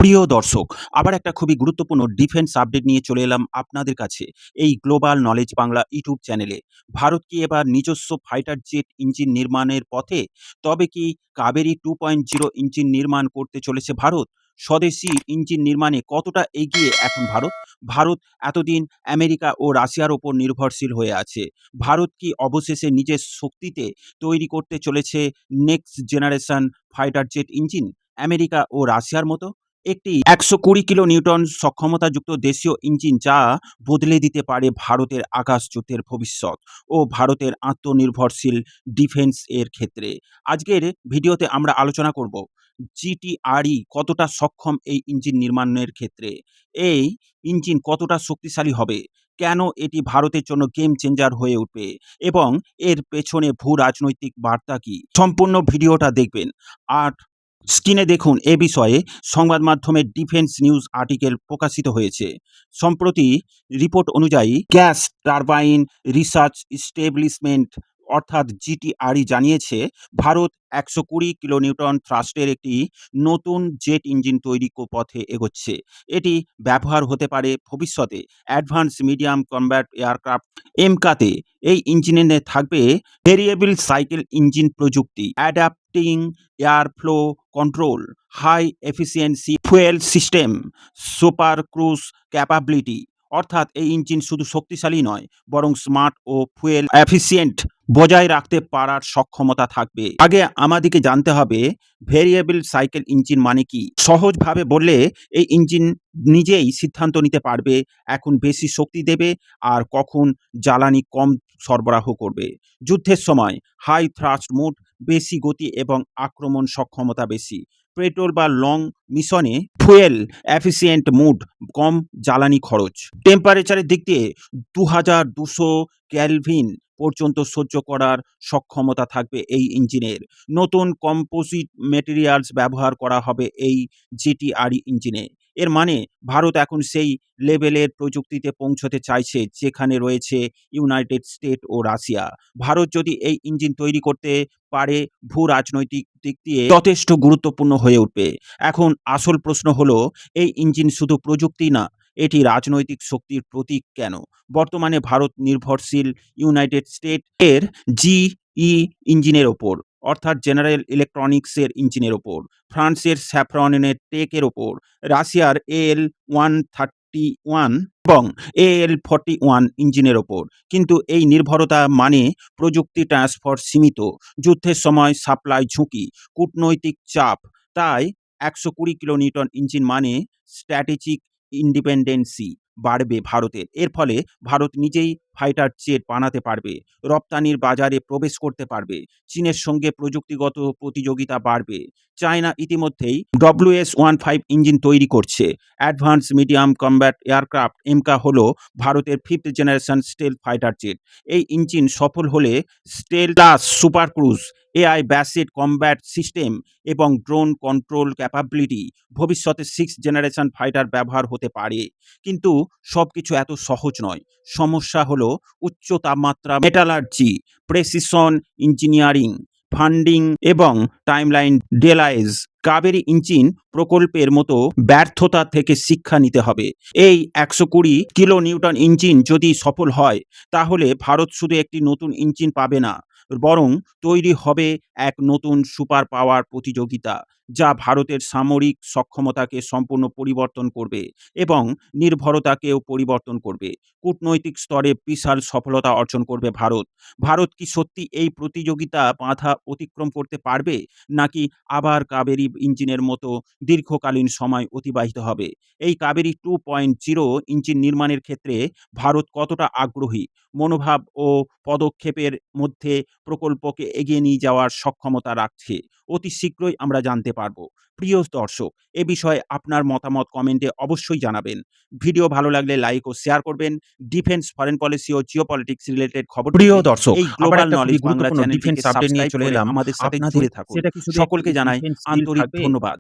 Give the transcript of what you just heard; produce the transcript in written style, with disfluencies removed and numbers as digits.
প্রিয় দর্শক, আবার একটা খুবই গুরুত্বপূর্ণ ডিফেন্স আপডেট নিয়ে চলে এলাম আপনাদের কাছে এই গ্লোবাল নলেজ বাংলা ইউটিউব চ্যানেলে। ভারত কি এবার নিজস্ব ফাইটার জেট ইঞ্জিন নির্মাণের পথে? তবে কি কাবেরী 2.0 ইঞ্জিন নির্মাণ করতে চলেছে ভারত? স্বদেশি ইঞ্জিন নির্মাণে কতটা এগিয়ে এখন ভারত? ভারত এতদিন আমেরিকা ও রাশিয়ার ওপর নির্ভরশীল হয়ে আছে। ভারত কি অবশেষে নিজের শক্তিতে তৈরি করতে চলেছে next generation fighter jet engine, America ও রাশিয়ার মতো? একটি ১২০ কিলো নিউটন সক্ষমতাযুক্ত দেশীয় ইঞ্জিন যা বদলে দিতে পারে ভারতের আকাশ যুদ্ধের ভবিষ্যৎ ও ভারতের আত্মনির্ভরশীল ডিফেন্স এর ক্ষেত্রে। আজকের ভিডিওতে আমরা আলোচনা করব জিটিআরই কতটা সক্ষম এই ইঞ্জিন নির্মাণের ক্ষেত্রে। এই ইঞ্জিন কতটা শক্তিশালী হবে, কেন এটি ভারতের জন্য গেম চেঞ্জার হয়ে উঠবে এবং এর পেছনে ভূ রাজনৈতিক বার্তা কি। সম্পূর্ণ ভিডিওটা দেখবেন। আর স্ক্রিনে দেখুন এ বিষয়ে সংবাদ মাধ্যমে ডিফেন্স নিউজ আর্টিকেল প্রকাশিত হয়েছে। সম্প্রতি রিপোর্ট অনুযায়ী গ্যাস টারবাইন রিসার্চ এস্টাবলিশমেন্ট অর্থাৎ জিটিআরই জানিয়েছে ভারত ১২০ কিলো নিউটন থ্রাস্টের একটি নতুন জেট ইঞ্জিন তৈরি পথে এগোচ্ছে। এটি ব্যবহার হতে পারে ভবিষ্যতে অ্যাডভান্স মিডিয়াম কমব্যাট এয়ারক্রাফট এমকাতে। এই ইঞ্জিনে থাকবে ভেরিয়েবল সাইকেল ইঞ্জিন প্রযুক্তি, adapting air flow control, high efficiency fuel system, super cruise capability. অর্থাৎ এই ইঞ্জিন শুধু শক্তিশালী নয়, বরং স্মার্ট ও ফুয়েল এফিসিয়েন্ট বজায় রাখতে পারার সক্ষমতা থাকবে। আগে আমাদেরকে জানতে হবে ভেরিয়েবল সাইকেল ইঞ্জিন মানে কি। সহজভাবে বললে এই ইঞ্জিন নিজেই সিদ্ধান্ত নিতে পারবে এখন বেশি শক্তি দেবে আর কখন জ্বালানি কম সরবরাহ করবে। যুদ্ধের সময় হাই থ্রাস্ট মোড, বেশি গতি এবং আক্রমণ সক্ষমতা বেশি। পেট্রোল বা লং মিশনে ফুয়েল এফিসিয়েন্ট মোড, কম জ্বালানি খরচ। টেম্পারেচারের দিক দিয়ে ২২০০ ক্যালভিন পর্যন্ত সহ্য করার সক্ষমতা থাকবে এই ইঞ্জিনের। নতুন কম্পোজিট ম্যাটেরিয়ালস ব্যবহার করা হবে এই জিটিআরই ইঞ্জিনে। এর মানে ভারত এখন সেই লেভেলের প্রযুক্তিতে পৌঁছতে চাইছে যেখানে রয়েছে ইউনাইটেড স্টেট ও রাশিয়া। ভারত যদি এই ইঞ্জিন তৈরি করতে পারে, ভূ রাজনৈতিক দিক দিয়ে যথেষ্ট গুরুত্বপূর্ণ হয়ে উঠবে। এখন আসল প্রশ্ন হলো, এই ইঞ্জিন শুধু প্রযুক্তি না, এটি রাজনৈতিক শক্তির প্রতীক কেন? বর্তমানে ভারত নির্ভরশীল ইউনাইটেড স্টেট এর জিই ইঞ্জিনের ওপর, অর্থাৎ জেনারেল ইলেকট্রনিক্সের ইঞ্জিনের ওপর, ফ্রান্সের স্যাফরনের টেকের ওপর, রাশিয়ার AL-131 এবং AL-41 ইঞ্জিনের ওপর। কিন্তু এই নির্ভরতা মানে প্রযুক্তি ট্রান্সফার সীমিত, যুদ্ধের সময় সাপ্লাই ঝুঁকি, কূটনৈতিক চাপ। তাই ১২০ কিলো নিউটন ইঞ্জিন মানে স্ট্র্যাটেজিক ইন্ডিপেন্ডেন্সি বাড়বে ভারতের। এর ফলে ভারত নিজেই ফাইটার জেট বানাতে পারবে, রপ্তানির বাজারে প্রবেশ করতে পারবে, চীনের সঙ্গে প্রযুক্তিগত প্রতিযোগিতা বাড়বে। চায়না ইতিমধ্যেই WS-15 ইঞ্জিন তৈরি করছে। Advance medium combat aircraft AMCA হলো ভারতের 5th generation stealth fighter jet. এই ইঞ্জিন সফল হলে stealth plus super cruise, AI based combat system এবং ড্রোন কন্ট্রোল ক্যাপাবিলিটি ভবিষ্যতে 6th জেনারেশন ফাইটার ব্যবহার হতে পারে। কিন্তু সবকিছু এত সহজ নয়। সমস্যা হলো উচ্চ তাপমাত্রা, মেটালার্জি, প্রেসিশন ইঞ্জিনিয়ারিং, ফান্ডিং এবং টাইমলাইন ডেলাইজ। কাবেরী ইঞ্জিন প্রকল্পের মতো ব্যর্থতা থেকে শিক্ষা নিতে হবে। এই ১২০ কিলো নিউটন ইঞ্জিন যদি সফল হয়, তাহলে ভারত শুধু একটি নতুন ইঞ্জিন পাবে না, বরং তৈরি হবে এক নতুন সুপার পাওয়ার প্রতিযোগিতা, যা ভারতের সামরিক সক্ষমতাকে সম্পূর্ণ পরিবর্তন করবে এবং নির্ভরতাকেও পরিবর্তন করবে। কূটনৈতিক স্তরে বিশাল সফলতা অর্জন করবে ভারত। ভারত কি সত্যি এই প্রতিযোগিতা বাধা অতিক্রম করতে পারবে, নাকি আবার কাবেরী ইঞ্জিনের মতো দীর্ঘকালীন সময় অতিবাহিত হবে? এই কাবেরী 2.0 ইঞ্জিন নির্মাণের ক্ষেত্রে ভারত কতটা আগ্রহী, মনোভাব ও পদক্ষেপের মধ্যে প্রকল্পকে এগিয়ে নিয়ে যাওয়ার সক্ষমতা রাখছে, অতি শীঘ্রই আমরা জানতে পারবো। প্রিয় দর্শক, এ বিষয়ে আপনার মতামত কমেন্টে অবশ্যই জানাবেন। ভিডিও ভালো লাগলে লাইক ও শেয়ার করবেন। ডিফেন্স, ফরেন পলিসি ও জিওপলিটিক্স রিলেটেড খবর প্রিয় দর্শক, এই আবার গ্লোবাল একটা নলেজ খুবই বাংলা গুরুত্বপূর্ণ চ্যানেলটিকে ডিফেন্স আপডেট নিয়ে সাবস্ক্রাইব চলে করে এলাম আমাদের সাথে আপনাদের। জুড়ে থাকুন। সেটা কি শুধু সকলকে একটি জানাই ডিফেন্স ডিল আন্তরিক থাকবে, ধন্যবাদ।